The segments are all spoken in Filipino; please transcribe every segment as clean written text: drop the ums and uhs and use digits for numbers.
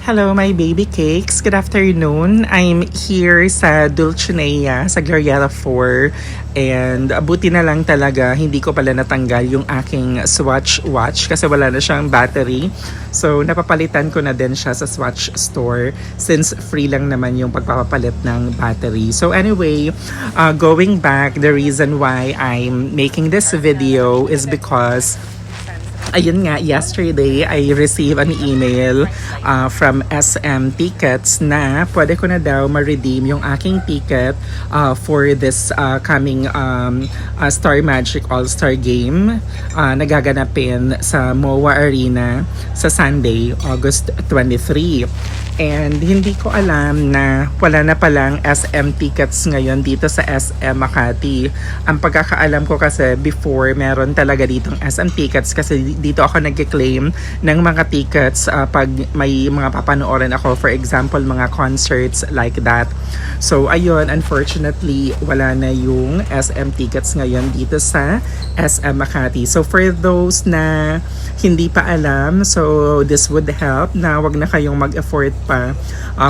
Hello, my baby cakes. Good afternoon. I'm here sa Dulcinea, sa Glorieta 4. And buti na lang talaga, hindi ko pala natanggal yung aking Swatch watch kasi wala na siyang battery. So, napapalitan ko na din siya sa Swatch store since free lang naman yung pagpapapalit ng battery. So, anyway, going back, the reason why I'm making this video is because ayun nga, yesterday I received an email from SM Tickets na pwede ko na daw ma-redeem yung aking ticket for this coming Star Magic All-Star Game na gaganapin sa MOA Arena sa Sunday, August 23. And hindi ko alam na wala na palang SM Tickets ngayon dito sa SM Makati. Ang pagkakaalam ko kasi before meron talaga ditong SM Tickets kasi dito ako nag-claim ng mga tickets pag may mga papanoorin ako, for example mga concerts like that. So ayun, unfortunately wala na yung SM Tickets ngayon dito sa SM Makati. So for those na hindi pa alam, so this would help na wag na kayong mag-effort pa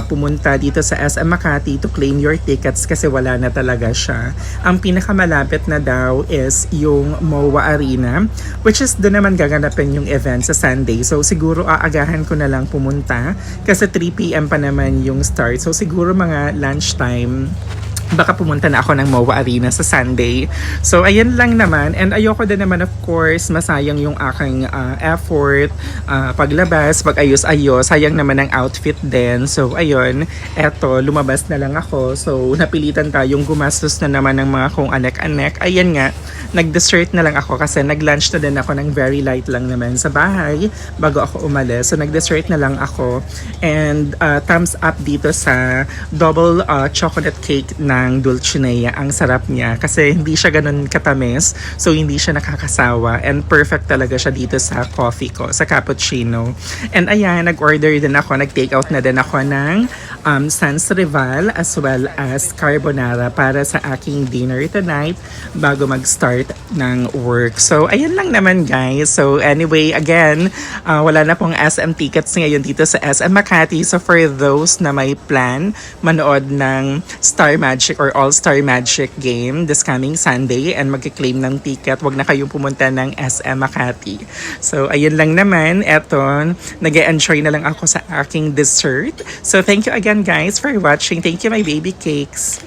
pumunta dito sa SM Makati to claim your tickets kasi wala na talaga siya. Ang pinakamalapit na daw is yung MOA Arena, which is doon naman gaganapin yung event sa Sunday. So siguro aagahan ko na lang pumunta kasi 3 PM pa naman yung start. So siguro mga lunchtime baka pumunta na ako ng MOA Arena sa Sunday. So, ayan lang naman. And ayoko din naman, of course, masayang yung aking effort, paglabas, pag-ayos-ayos. Sayang naman ang outfit din. So, ayun. Eto, lumabas na lang ako. So, napilitan tayong gumastos na naman ng mga kung anek-anek. Ayan nga, nag-dessert na lang ako kasi nag-lunch na din ako ng very light lang naman sa bahay bago ako umalis. So, nag-dessert na lang ako. And thumbs up dito sa double chocolate cake ng Dulcinea. Ang sarap niya kasi hindi siya ganun katamis, so hindi siya nakakasawa, and perfect talaga siya dito sa coffee ko, sa cappuccino. And ayan, nag-order din ako, nag-take out na din ako ng Sans Rival as well as carbonara para sa aking dinner tonight bago mag-start ng work. So ayan lang naman guys. So anyway, again, wala na pong SM tickets ngayon dito sa SM Makati. So for those na may plan manood ng Star Magic or All-Star Magic game this coming Sunday and magki-claim ng ticket, wag na kayong pumunta ng SM Makati. So ayun lang naman. Eto, nag-enjoy na lang ako sa aking dessert. So thank you again guys for watching. Thank you my baby cakes.